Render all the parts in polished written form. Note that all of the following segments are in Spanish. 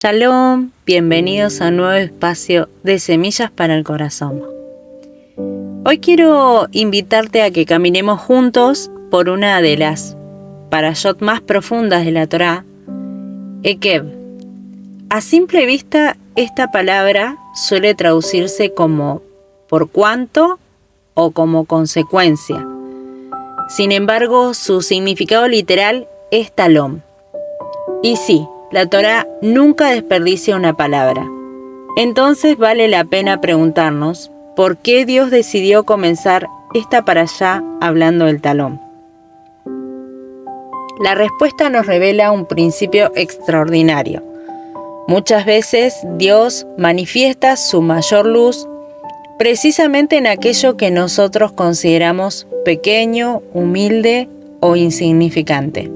Shalom, bienvenidos a un nuevo espacio de Semillas para el Corazón. Hoy quiero invitarte a que caminemos juntos por una de las parashot más profundas de la Torá, Ekev. A simple vista, esta palabra suele traducirse como por cuanto o como consecuencia. Sin embargo, su significado literal es talón. Y sí, la Torá nunca desperdicia una palabra. Entonces vale la pena preguntarnos por qué Dios decidió comenzar esta parashá hablando del talón. La respuesta nos revela un principio extraordinario. Muchas veces Dios manifiesta su mayor luz precisamente en aquello que nosotros consideramos pequeño, humilde o insignificante.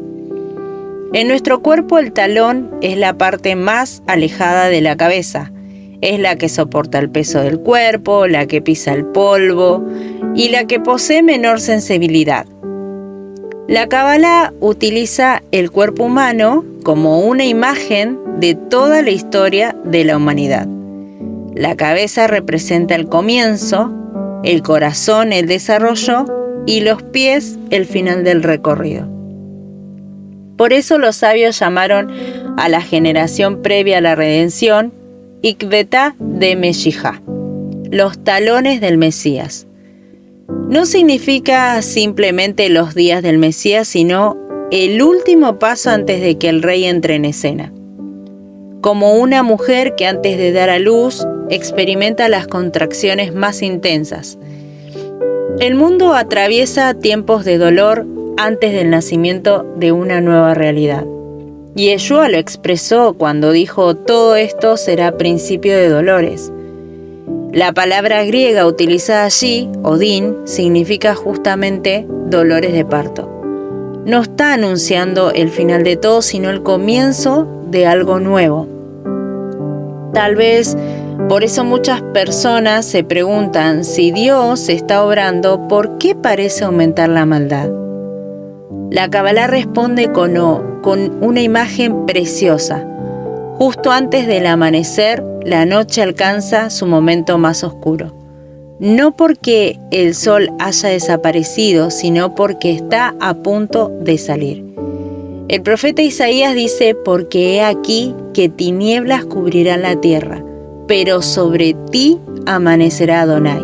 En nuestro cuerpo el talón es la parte más alejada de la cabeza. Es la que soporta el peso del cuerpo, la que pisa el polvo y la que posee menor sensibilidad. La Kabbalah utiliza el cuerpo humano como una imagen de toda la historia de la humanidad. La cabeza representa el comienzo, el corazón el desarrollo y los pies el final del recorrido. Por eso los sabios llamaron a la generación previa a la redención Ikvetá de Meshijá, los talones del Mesías. No significa simplemente los días del Mesías, sino el último paso antes de que el rey entre en escena. Como una mujer que antes de dar a luz experimenta las contracciones más intensas. El mundo atraviesa tiempos de dolor antes del nacimiento de una nueva realidad. Y Yeshua lo expresó cuando dijo: todo esto será principio de dolores. La palabra griega utilizada allí, Odín, significa justamente dolores de parto. No está anunciando el final de todo, sino el comienzo de algo nuevo. Tal vez por eso muchas personas se preguntan: si Dios está obrando, ¿por qué parece aumentar la maldad? La Kabbalah responde con una imagen preciosa. Justo antes del amanecer, la noche alcanza su momento más oscuro. No porque el sol haya desaparecido, sino porque está a punto de salir. El profeta Isaías dice: porque he aquí que tinieblas cubrirán la tierra, pero sobre ti amanecerá Adonai.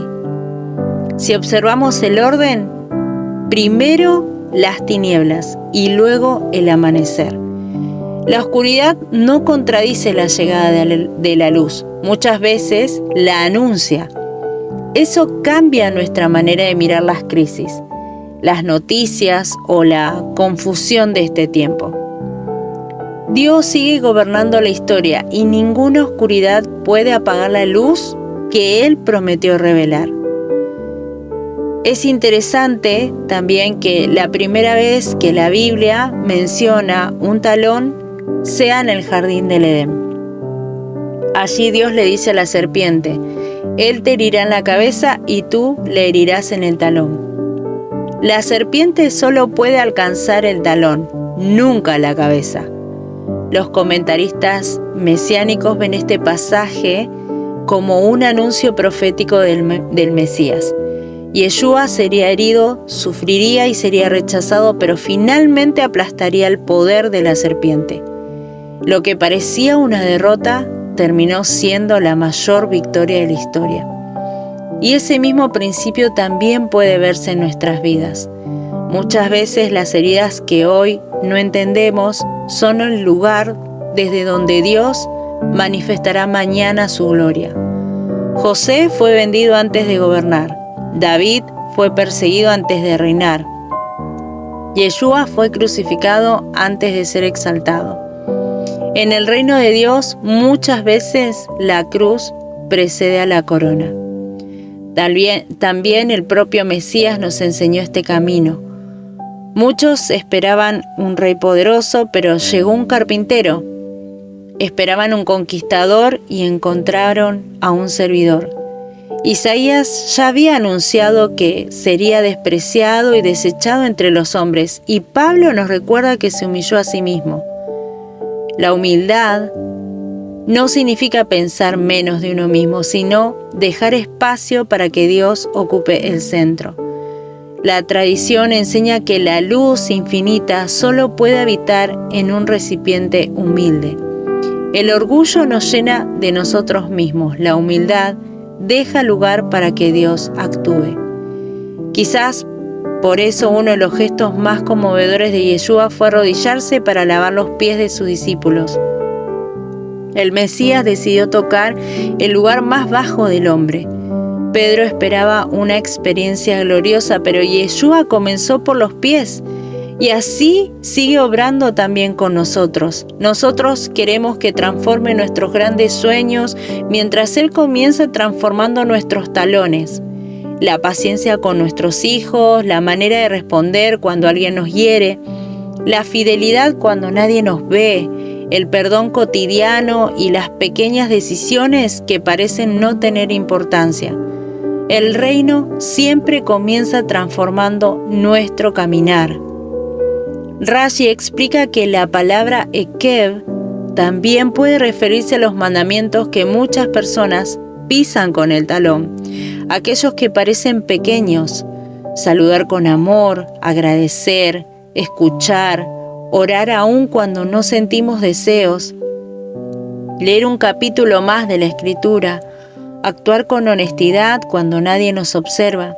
Si observamos el orden, primero las tinieblas y luego el amanecer. La oscuridad no contradice la llegada de la luz, muchas veces la anuncia. Eso cambia nuestra manera de mirar las crisis, las noticias o la confusión de este tiempo. Dios sigue gobernando la historia y ninguna oscuridad puede apagar la luz que Él prometió revelar. Es interesante también que la primera vez que la Biblia menciona un talón sea en el jardín del Edén. Allí Dios le dice a la serpiente: Él te herirá en la cabeza y tú le herirás en el talón. La serpiente solo puede alcanzar el talón, nunca la cabeza. Los comentaristas mesiánicos ven este pasaje como un anuncio profético del Mesías. Yeshua sería herido, sufriría y sería rechazado, pero finalmente aplastaría el poder de la serpiente. Lo que parecía una derrota terminó siendo la mayor victoria de la historia. Y ese mismo principio también puede verse en nuestras vidas. Muchas veces las heridas que hoy no entendemos son el lugar desde donde Dios manifestará mañana su gloria. José fue vendido antes de gobernar. David fue perseguido antes de reinar. Yeshua fue crucificado antes de ser exaltado. En el reino de Dios, muchas veces la cruz precede a la corona. También el propio Mesías nos enseñó este camino. Muchos esperaban un rey poderoso, pero llegó un carpintero. Esperaban un conquistador y encontraron a un servidor. Isaías ya había anunciado que sería despreciado y desechado entre los hombres, y Pablo nos recuerda que se humilló a sí mismo. La humildad no significa pensar menos de uno mismo, sino dejar espacio para que Dios ocupe el centro. La tradición enseña que la luz infinita solo puede habitar en un recipiente humilde. El orgullo nos llena de nosotros mismos. La humildad deja lugar para que Dios actúe. Quizás por eso uno de los gestos más conmovedores de Yeshua fue arrodillarse para lavar los pies de sus discípulos. El Mesías decidió tocar el lugar más bajo del hombre. Pedro esperaba una experiencia gloriosa, pero Yeshua comenzó por los pies. Y así sigue obrando también con nosotros. Nosotros queremos que transforme nuestros grandes sueños, mientras Él comienza transformando nuestros talones. La paciencia con nuestros hijos, la manera de responder cuando alguien nos hiere, la fidelidad cuando nadie nos ve, el perdón cotidiano y las pequeñas decisiones que parecen no tener importancia. El reino siempre comienza transformando nuestro caminar. Rashi explica que la palabra Ekev también puede referirse a los mandamientos que muchas personas pisan con el talón, aquellos que parecen pequeños: saludar con amor, agradecer, escuchar, orar aún cuando no sentimos deseos, leer un capítulo más de la Escritura, actuar con honestidad cuando nadie nos observa.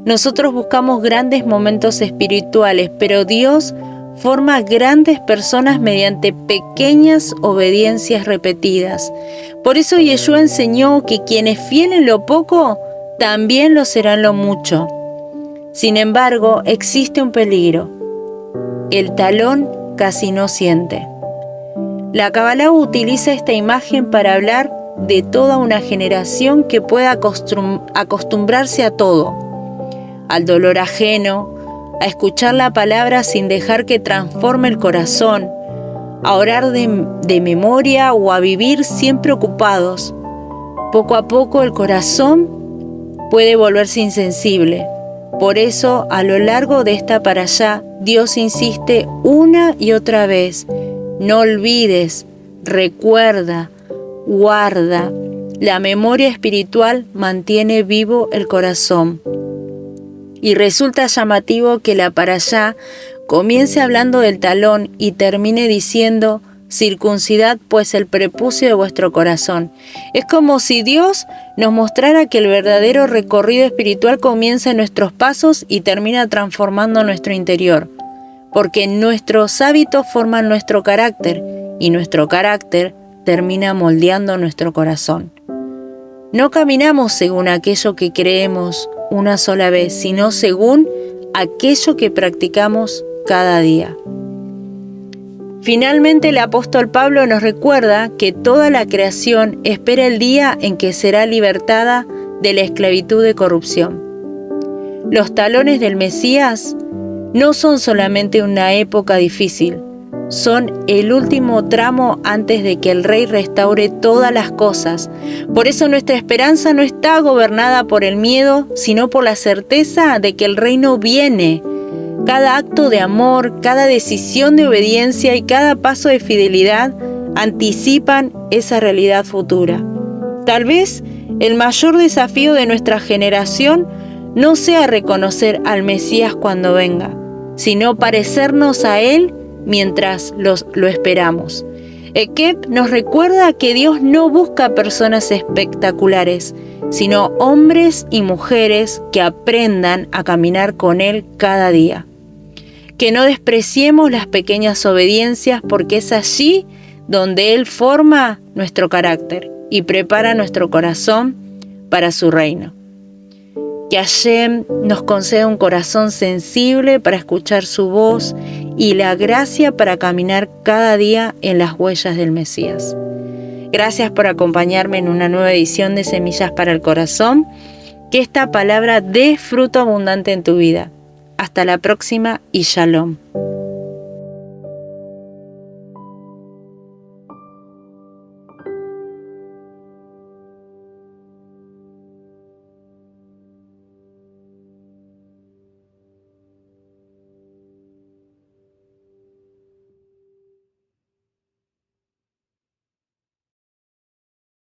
Nosotros buscamos grandes momentos espirituales, pero Dios forma grandes personas mediante pequeñas obediencias repetidas. Por eso Yeshua enseñó que quien es fiel en lo poco, también lo será en lo mucho. Sin embargo, existe un peligro. El talón casi no siente. La Kabbalah utiliza esta imagen para hablar de toda una generación que pueda acostumbrarse a todo, al dolor ajeno, a escuchar la palabra sin dejar que transforme el corazón, a orar de memoria o a vivir siempre ocupados. Poco a poco el corazón puede volverse insensible. Por eso, a lo largo de esta parashá, Dios insiste una y otra vez: no olvides, recuerda, guarda. La memoria espiritual mantiene vivo el corazón. Y resulta llamativo que la parashá comience hablando del talón y termine diciendo: circuncidad pues el prepucio de vuestro corazón. Es como si Dios nos mostrara que el verdadero recorrido espiritual comienza en nuestros pasos y termina transformando nuestro interior, porque nuestros hábitos forman nuestro carácter y nuestro carácter termina moldeando nuestro corazón. No caminamos según aquello que creemos una sola vez, sino según aquello que practicamos cada día. Finalmente, el apóstol Pablo nos recuerda que toda la creación espera el día en que será libertada de la esclavitud de corrupción. Los talones del Mesías no son solamente una época difícil, son el último tramo antes de que el Rey restaure todas las cosas. Por eso nuestra esperanza no está gobernada por el miedo, sino por la certeza de que el reino viene. Cada acto de amor, cada decisión de obediencia y cada paso de fidelidad anticipan esa realidad futura. Tal vez el mayor desafío de nuestra generación no sea reconocer al Mesías cuando venga, sino parecernos a Él mientras lo esperamos. Ekev nos recuerda que Dios no busca personas espectaculares, sino hombres y mujeres que aprendan a caminar con Él cada día. Que no despreciemos las pequeñas obediencias, porque es allí donde Él forma nuestro carácter y prepara nuestro corazón para su reino. Que Hashem nos conceda un corazón sensible para escuchar su voz y la gracia para caminar cada día en las huellas del Mesías. Gracias por acompañarme en una nueva edición de Semillas para el Corazón. Que esta palabra dé fruto abundante en tu vida. Hasta la próxima y Shalom.